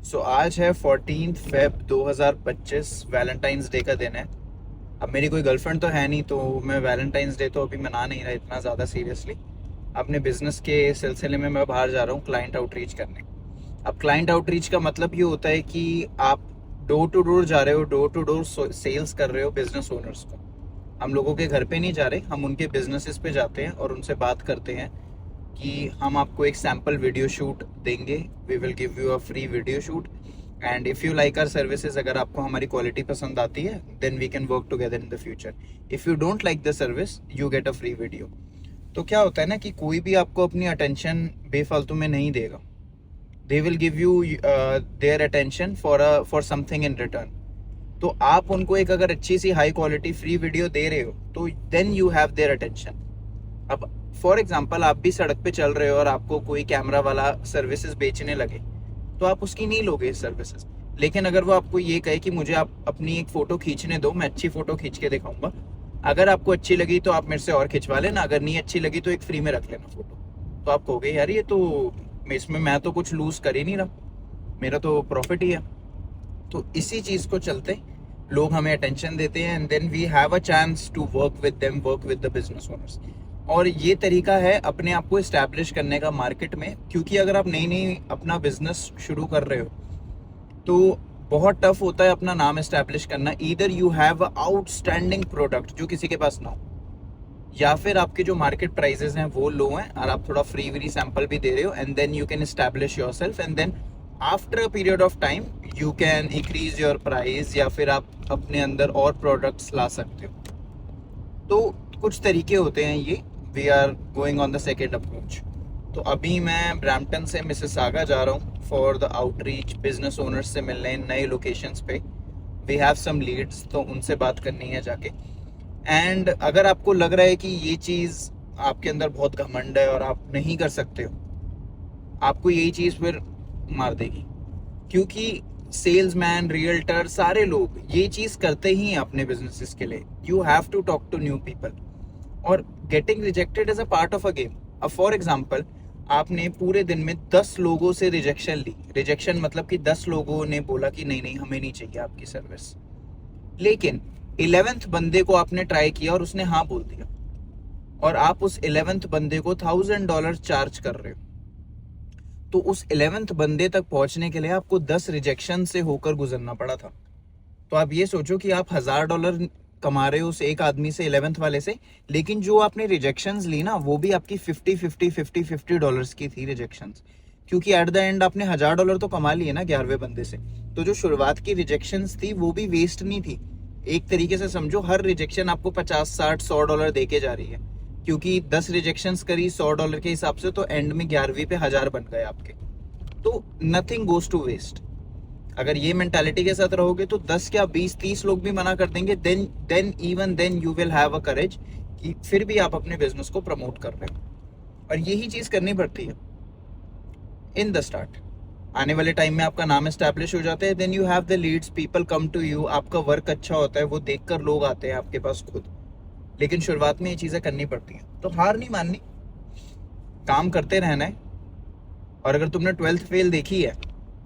सो आज है 14 Feb 2025, Valentine's day का दिन है। अब मेरी कोई गर्लफ्रेंड तो है नहीं, तो मैं वैलेंटाइंस डे तो अभी मना नहीं रहा इतना ज़्यादा सीरियसली। अपने बिजनेस के सिलसिले में मैं बाहर जा रहा हूँ क्लाइंट आउटरीच करने। अब क्लाइंट आउटरीच का मतलब ये होता है कि आप डोर टू डोर जा रहे हो, डोर टू डोर सेल्स कर रहे हो बिजनेस ओनर्स को। हम लोगों के घर पे नहीं जा रहे, हम उनके बिजनेसेस पे जाते हैं और उनसे बात करते हैं कि हम आपको एक सैम्पल वीडियो शूट देंगे। We will give you a free video shoot and if you like our services, अगर आपको हमारी क्वालिटी पसंद आती है then we can work together in the future. If you don't like the service you get a free video. तो क्या होता है ना कि कोई भी आपको अपनी अटेंशन बेफालतू में नहीं देगा। They will give you their attention for something in return. तो आप उनको एक अगर अच्छी सी हाई क्वालिटी फ्री वीडियो दे रहे हो तो then you have their attention. अब फॉर एग्जाम्पल आप भी सड़क पे चल रहे हो और आपको कोई कैमरा वाला सर्विसेज बेचने लगे तो आप उसकी नहीं लोगे सर्विसेज। लेकिन अगर वो आपको ये कहे कि मुझे आप अपनी एक फ़ोटो खींचने दो, मैं अच्छी फ़ोटो खींच के दिखाऊंगा, अगर आपको अच्छी लगी तो आप मेरे से और खिंचवा लेना, अगर नहीं अच्छी लगी तो एक फ्री में रख लेना फ़ोटो। तो आप कहोगे यार ये तो इसमें मैं तो कुछ लूज़ कर ही नहीं रहा, मेरा तो प्रॉफिट ही है। तो इसी चीज़ को चलते लोग हमें अटेंशन देते हैं and then we have a chance to work with them, work with the business owners. और ये तरीका है अपने आप को इस्टेब्लिश करने का मार्केट में, क्योंकि अगर आप नई नई अपना बिजनेस शुरू कर रहे हो तो बहुत टफ होता है अपना नाम इस्टेब्लिश करना। Either you have outstanding product जो किसी के पास ना हो, या फिर आपके जो मार्केट प्राइसेस हैं वो लो हैं और आप थोड़ा फ्री व्री सैंपल भी दे रहे हो and then you can establish yourself and then after a period of time you can increase your price, या फिर आप अपने अंदर और प्रोडक्ट्स ला सकते हो। तो कुछ तरीके होते हैं ये। We are going on the second approach. तो अभी मैं ब्रैम्पटन से मिसिसागा जा रहा हूँ for the outreach, business owners से मिलने नए लोकेशंस पे। वी हैव सम लीड्स, तो उनसे बात करनी है जाके। एंड अगर आपको लग रहा है कि ये चीज़ आपके अंदर बहुत घमंड है और आप नहीं कर सकते हो, आपको यही चीज़ फिर मार देगी। क्योंकि सेल्समैन, रियल्टर, सारे लोग ये चीज़ करते ही हैं अपने बिजनेसेस के लिए। You have to talk to new people और getting rejected is a part of a game. अब फॉर एग्जाम्पल आपने पूरे दिन में 10 लोगों से रिजेक्शन ली। रिजेक्शन मतलब कि 10 लोगों ने बोला कि नहीं नहीं हमें नहीं चाहिए आपकी सर्विस, लेकिन 11th बंदे को आपने ट्राई किया और उसने हाँ बोल दिया, और आप उस 11th बंदे को $1000 चार्ज कर रहे हो। तो उस 11th बंदे तक पहुंचने के लिए आपको 10 रिजेक्शन से होकर गुजरना पड़ा था। तो आप ये सोचो कि आप $1000 कमा रहे हो उस एक आदमी से, 11th वाले से, लेकिन जो आपने रिजेक्शंस ली ना वो भी आपकी 50 डॉलर्स की थी रिजेक्शंस। क्योंकि एट द एंड आपने $1000 तो कमा लिए ना 11वें बंदे से। तो जो शुरुआत की रिजेक्शंस थी वो भी वेस्ट नहीं थी। एक तरीके से समझो हर रिजेक्शन आपको 50, 60, $100 दे के जा रही है। क्योंकि 10 रिजेक्शंस करी $100 के हिसाब से, तो एंड में 11वीं पे 1000 बन गए आपके। तो नथिंग गोज टू वेस्ट। अगर ये मेंटालिटी के साथ रहोगे तो 10 क्या 20-30 लोग भी मना कर देंगे, then you will have a courage कि फिर भी आप अपने बिजनेस को प्रमोट कर रहे हो। और यही चीज करनी पड़ती है इन द स्टार्ट। आने वाले टाइम में आपका नाम एस्टैब्लिश हो जाता है, then you have the leads, people come to you, आपका वर्क अच्छा होता है, वो देखकर लोग आते हैं आपके पास खुद। लेकिन शुरुआत में ये चीजें करनी पड़ती हैं, तो हार नहीं माननी, काम करते रहना है। और अगर तुमने 12th फेल देखी है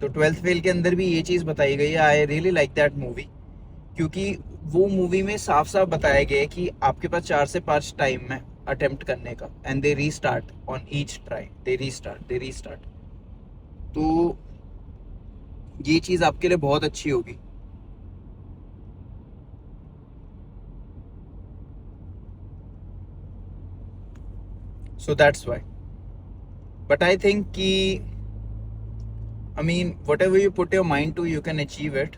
तो 12th फेल के अंदर भी ये चीज़ बताई गई है। I really like that movie, क्योंकि वो मूवी में साफ साफ बताया गया है कि आपके पास 4 से 5 टाइम है अटेम्प्ट करने का and they restart on each try, they restart. तो ये चीज़ आपके लिए बहुत अच्छी होगी। So that's why, but I think कि I mean whatever you put your mind to you can achieve it.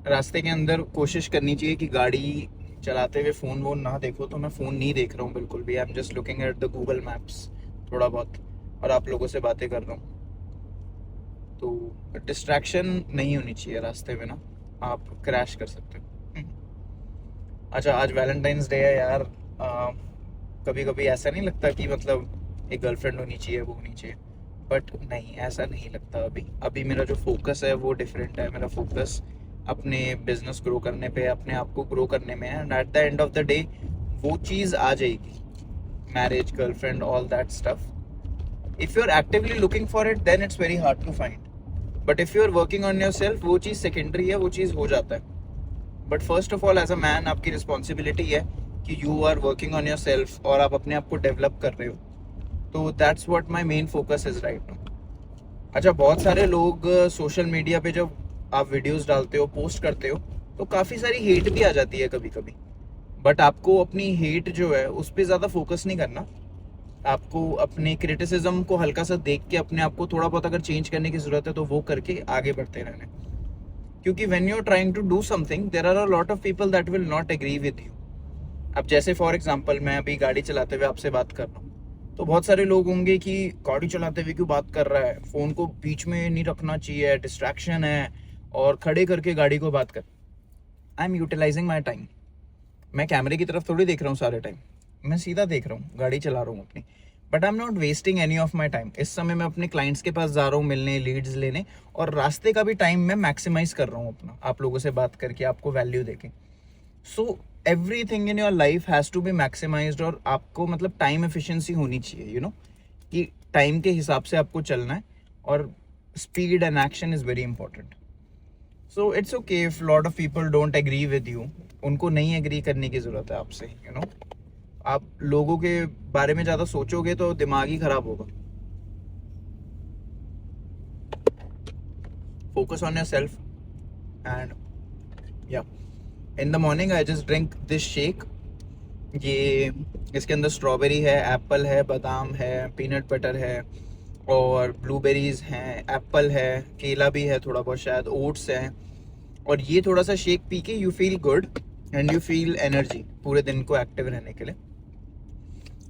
रास्ते के अंदर कोशिश करनी चाहिए कि गाड़ी चलाते हुए फ़ोन वोन ना देखो। तो मैं फ़ोन नहीं देख रहा हूँ बिल्कुल भी, I am just looking at the Google maps थोड़ा बहुत, और आप लोगों से बातें कर रहा हूँ। तो डिस्ट्रैक्शन नहीं होनी चाहिए रास्ते में ना, आप क्रैश कर सकते हो। अच्छा, आज वैलेंटाइंस डे है यार। कभी कभी ऐसा नहीं लगता कि मतलब एक गर्लफ्रेंड होनी चाहिए, वो होनी चाहिए, बट नहीं, ऐसा नहीं लगता। अभी अभी मेरा जो फोकस है वो डिफरेंट है। मेरा फोकस अपने बिजनेस ग्रो करने पे, अपने आप को ग्रो करने में है। And at the end of the day वो चीज़ आ जाएगी, marriage, girlfriend, all that stuff. If you are actively looking for it then it's very hard to find. But if you are working on yourself, वो चीज़ secondary है, वो चीज़ हो जाता है. But first of all as a man आपकी responsibility है कि you are working on yourself और आप अपने आप को डेवलप कर रहे हो. तो that's what my main focus is right now. अच्छा, बहुत सारे लोग सोशल मीडिया पे जब आप वीडियोस डालते हो, पोस्ट करते हो, तो काफ़ी सारी हेट भी आ जाती है कभी कभी. बट आपको अपनी हेट जो है उस पर ज़्यादा फोकस नहीं करना. आपको अपने क्रिटिसिज्म को हल्का सा देख के अपने आप को थोड़ा बहुत अगर चेंज करने की ज़रूरत है तो वो करके आगे बढ़ते रहना है. क्योंकि when you are trying to do something, there are a lot of people that will not agree with you. अब जैसे फॉर एग्जांपल मैं अभी गाड़ी चलाते हुए आपसे बात कर रहा हूँ, तो बहुत सारे लोग होंगे कि गाड़ी चलाते हुए क्यों बात कर रहा है, फ़ोन को बीच में नहीं रखना चाहिए, डिस्ट्रैक्शन है, और खड़े करके गाड़ी को बात कर. I am utilising my time. मैं कैमरे की तरफ थोड़ी देख रहा हूँ सारे टाइम, मैं सीधा देख रहा हूँ, गाड़ी चला रहा हूँ अपनी. But I am not wasting any of my time. इस समय मैं अपने क्लाइंट्स के पास जा रहा हूँ मिलने, लीड्स लेने, और रास्ते का भी टाइम मैं मैक्सिमाइज कर रहा हूँ अपना, आप लोगों से बात करके, आपको वैल्यू देके. So everything in your life has to be maximised. और आपको मतलब टाइम एफिशिएंसी होनी चाहिए, यू नो, कि टाइम के हिसाब से आपको चलना है. और speed and action is very important. So it's okay if lot of people don't agree with you. उनको नहीं एग्री करने की ज़रूरत है आपसे, यू नो. आप लोगों के बारे में ज़्यादा सोचोगे तो दिमाग ही खराब होगा. Focus on yourself. And yeah, in the morning I just drink this shake. ये इसके अंदर स्ट्रॉबेरी है, एप्पल है, बादाम है, पीनट बटर है, और ब्लूबेरीज हैं, एप्पल है, केला भी है थोड़ा बहुत शायद, ओट्स हैं. और ये थोड़ा सा शेक पी के you feel good and you feel energy पूरे दिन को एक्टिव रहने के लिए.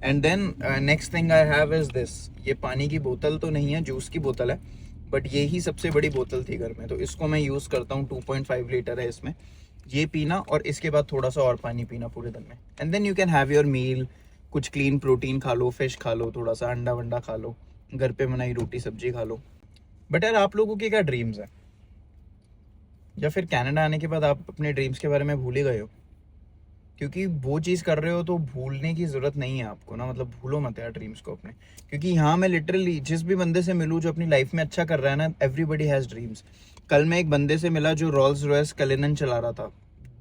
And then next thing I have is this. ये पानी की बोतल तो नहीं है, जूस की बोतल है, बट ये ही सबसे बड़ी बोतल थी घर में, तो इसको मैं यूज़ करता हूँ. 2.5 लीटर है इसमें. ये पीना और इसके बाद थोड़ा सा और पानी पीना पूरे दिन में. And then you can have your meal. कुछ क्लीन प्रोटीन खा लो, फिश खा लो, थोड़ा सा अंडा वंडा खा लो, घर पे बनाई रोटी सब्जी खा लो. बट यार, आप लोगों के क्या ड्रीम्स हैं? या फिर कनाडा आने के बाद आप अपने ड्रीम्स के बारे में भूल ही गए हो? क्योंकि वो चीज़ कर रहे हो तो भूलने की ज़रूरत नहीं है आपको ना, मतलब भूलो मत यार ड्रीम्स को अपने. क्योंकि यहाँ मैं लिटरली जिस भी बंदे से मिलूँ जो अपनी लाइफ में अच्छा कर रहा है ना, एवरीबडी हैज़ ड्रीम्स. कल मैं एक बंदे से मिला जो रोल्स रॉयस कलिनन चला रहा था.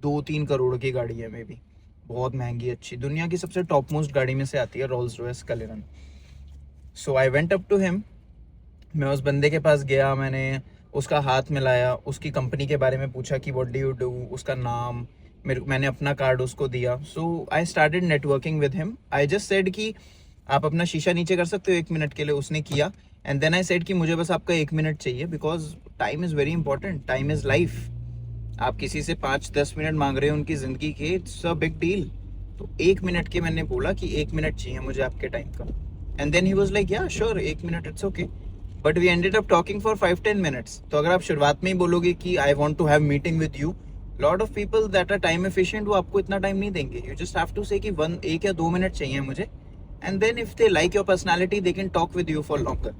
2-3 करोड़ की गाड़ी है, मे बी बहुत महंगी, अच्छी, दुनिया की सबसे टॉप मोस्ट गाड़ी में से आती है Rolls Royce Cullinan. So I went up to him. मैं उस बंदे के पास गया, मैंने उसका हाथ मिलाया, उसकी कंपनी के बारे में पूछा कि व्हाट डू यू डू, उसका नाम, मैंने अपना कार्ड उसको दिया. So I started networking with him. I just said कि आप अपना शीशा नीचे कर सकते हो 1 मिनट के लिए. उसने किया. एंड देन आई सेड कि मुझे बस आपका 1 मिनट चाहिए, because time is very important, time is life. आप किसी से 5-10 मिनट मांग रहे हो उनकी ज़िंदगी के, इट्स अ बिग डील. तो 1 मिनट के मैंने बोला कि 1 मिनट चाहिए मुझे आपके टाइम का. And then he was like yeah sure, 1 minute, it's okay. But we ended up talking for 5-10 minutes. तो अगर आप शुरुआत में ही बोलोगे कि I want to have meeting with you, lot of people that are time efficient वो आपको इतना टाइम नहीं देंगे. यू जस्ट हैव टू से कि 1 या 2 मिनट चाहिए मुझे. And then if they like your personality they can talk with you for longer.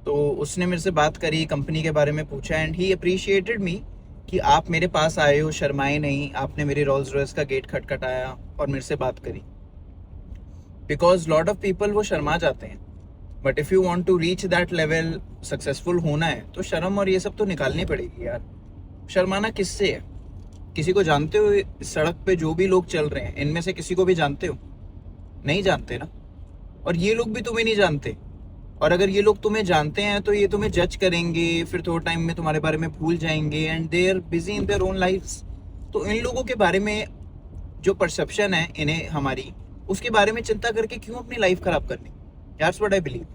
तो उसने मेरे से बात करी, कंपनी के बारे में पूछा, एंड ही अप्रिशिएटेड मी कि आप मेरे पास आए हो, शर्माए नहीं, आपने मेरे रोल्स रॉयस का गेट खटखटाया और मेरे से बात करी. बिकॉज लॉट ऑफ पीपल वो शर्मा जाते हैं. But if you want to reach that level, successful होना है, तो शर्म और ये सब तो निकालनी पड़ेगी यार. शर्माना किससे है? किसी को जानते हो? सड़क पे जो भी लोग चल रहे हैं, इनमें से किसी को भी जानते हो? नहीं जानते ना. और ये लोग भी तुम्हें नहीं जानते. और अगर ये लोग तुम्हें जानते हैं तो ये तुम्हें जज करेंगे, फिर थोड़े टाइम में तुम्हारे बारे में भूल जाएंगे. And they are busy in their own lifes. तो इन लोगों के बारे में जो परसेप्शन है इन्हें हमारी, उसके बारे में चिंता करके क्यों अपनी लाइफ खराब करनी? That's what I believe.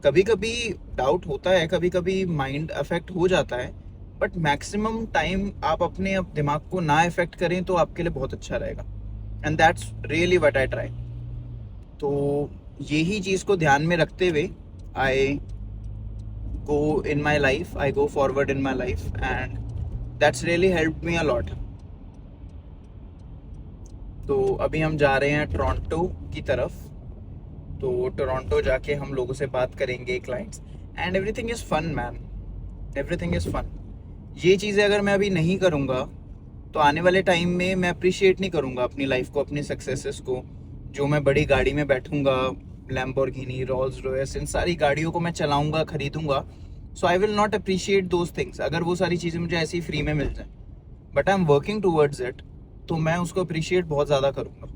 कभी कभी डाउट होता है, कभी कभी माइंड अफेक्ट हो जाता है, बट मैक्सिमम टाइम आप अपने दिमाग को ना अफेक्ट करें तो आपके लिए बहुत अच्छा रहेगा. And that's really what I try. तो यही चीज़ को ध्यान में रखते हुए I go in my life, I go forward in my life, and that's really helped me a lot. तो अभी हम जा रहे हैं टोरंटो की तरफ. तो टोरंटो जाके हम लोगों से बात करेंगे, clients, and everything is fun man, everything is fun. ये चीज़ें अगर मैं अभी नहीं करूँगा तो आने वाले टाइम में मैं अप्रिशिएट नहीं करूँगा अपनी लाइफ को, अपनी सक्सेसेस को. जो मैं बड़ी गाड़ी में बैठूँगा, लैम्बोर्गिनी, रोल्स रॉयस, इन सारी गाड़ियों को मैं चलाऊँगा, खरीदूँगा, so I will not appreciate those things अगर वो सारी चीज़ें मुझे ऐसी फ्री में मिल जाए, but I am working towards it, तो मैं उसको अप्रिशिएट बहुत ज़्यादा करूँगा,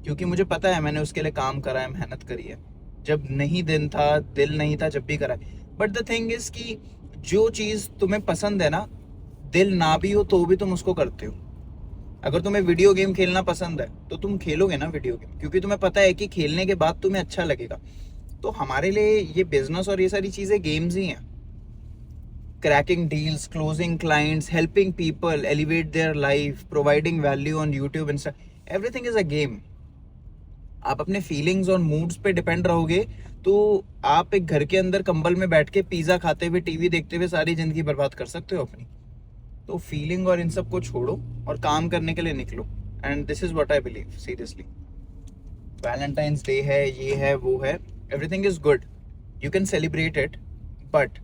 क्योंकि मुझे पता है मैंने उसके लिए काम करा है, मेहनत करी है, जब नहीं दिन था, दिल नहीं था, जब भी करा है। बट द थिंग इज कि जो चीज़ तुम्हें पसंद है ना, दिल ना भी हो तो भी तुम उसको करते हो। अगर तुम्हें वीडियो गेम खेलना पसंद है तो तुम खेलोगे ना वीडियो गेम, क्योंकि तुम्हें पता है कि खेलने के बाद तुम्हें अच्छा लगेगा। तो हमारे लिए ये बिजनेस और ये सारी चीज़ें गेम्स ही हैं। Cracking deals, closing clients, helping people elevate their life, providing value on YouTube, Insta, everything is a game. आप अपने फीलिंग्स और मूड्स पे डिपेंड रहोगे तो आप एक घर के अंदर कंबल में बैठ के पिज्जा खाते हुए, टीवी देखते हुए सारी जिंदगी बर्बाद कर सकते हो अपनी। तो फीलिंग और इन सब को छोड़ो और काम करने के लिए निकलो। And this is what I believe seriously. Valentine's day है, ये है, वो है, everything is good, you can celebrate it, but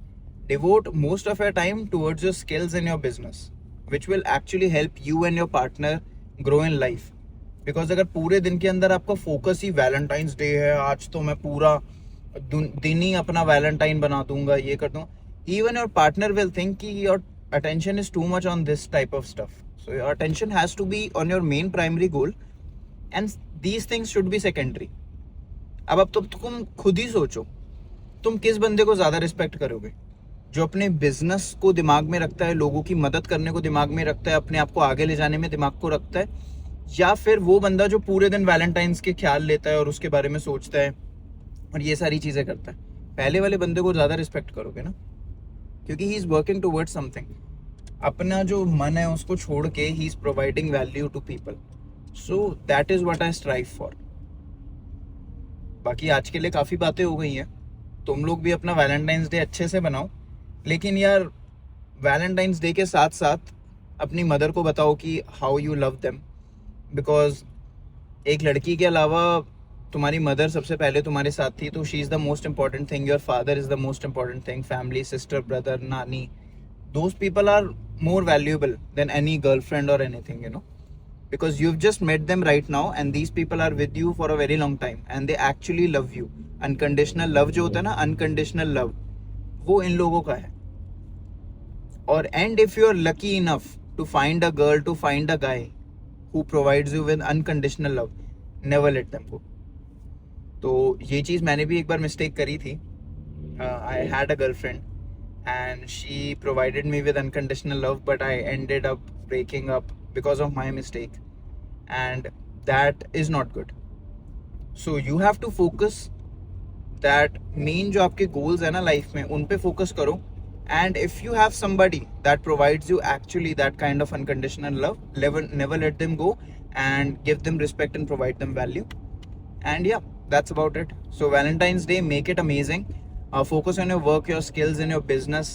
devote most of your time towards your skills in your business, which will actually help you and your partner grow in life. Because अगर पूरे दिन के अंदर आपका focus ही Valentine's day है, आज तो मैं पूरा दिन ही अपना वैलेंटाइन बना दूंगा, ये कर दूंगा, even your partner will think कि your attention is too much on this type of stuff. So your attention has to be on your main primary goal and these things should be secondary. अब तो तुम खुद ही सोचो, तुम किस बंदे को ज्यादा रिस्पेक्ट करोगे? जो अपने बिजनेस को दिमाग में रखता है, लोगों की मदद करने को दिमाग में रखता है, अपने आप को आगे ले जाने में दिमाग को रखता है, या फिर वो बंदा जो पूरे दिन वैलेंटाइंस के ख्याल लेता है और उसके बारे में सोचता है और ये सारी चीजें करता है? पहले वाले बंदे को ज्यादा रिस्पेक्ट करोगे ना, क्योंकि he is working towards something. अपना जो मन है उसको छोड़ के he is providing value to people. So that is what I strive for. बाकी आज के लिए काफी बातें हो गई हैं, तुम लोग भी अपना वैलेंटाइंस डे अच्छे से बनाओ, लेकिन यार वैलेंटाइंस डे के साथ साथ अपनी मदर को बताओ कि how you love them, because एक लड़की के अलावा तुम्हारी मदर सबसे पहले तुम्हारे साथ थी, तो she is the most important thing, your father is the most important thing, family, sister, brother, नानी, those people are more valuable than any girlfriend or anything, you know, because you've just met them right now and these people are with you for a very long time and they actually love you. Unconditional love जो होता है ना, unconditional love, वो इन लोगों का है। और and if you're lucky enough to find a girl, to find a guy who provides you with unconditional love, never let them go. तो ये चीज़ मैंने भी एक बार मिस्टेक करी थी। I had a girlfriend and she provided me with unconditional love, but I ended up breaking up because of my mistake, and that is not good. So you have to focus that main जो आपके goals है ना life में, उन पे focus करो, and if you have somebody that provides you actually that kind of unconditional love, never let them go and give them respect and provide them value. And yeah, that's about it. So Valentine's Day, make it amazing. Focus on your work, your skills in your business,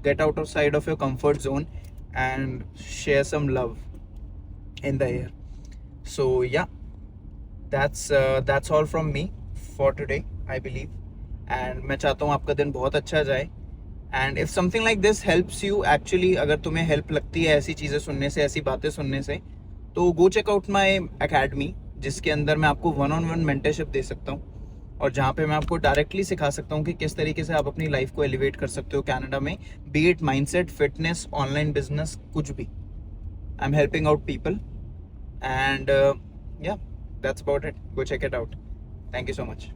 get outside of your comfort zone and share some love in the air. So yeah, that's all from me for today, I believe. And मैं चाहता हूँ आपका दिन बहुत अच्छा जाए। And if something like this helps you, actually अगर तुम्हें help लगती है ऐसी चीज़ें सुनने से, ऐसी बातें सुनने से, तो go check out my academy, जिसके अंदर मैं आपको 1-on-1 मेंटरशिप दे सकता हूँ और जहाँ पे मैं आपको डायरेक्टली सिखा सकता हूँ कि किस तरीके से आप अपनी लाइफ को एलिवेट कर सकते हो कनाडा में, be it mindset, fitness, online business, कुछ भी। I am helping out people and yeah that's about it. Go check it out. Thank you so much.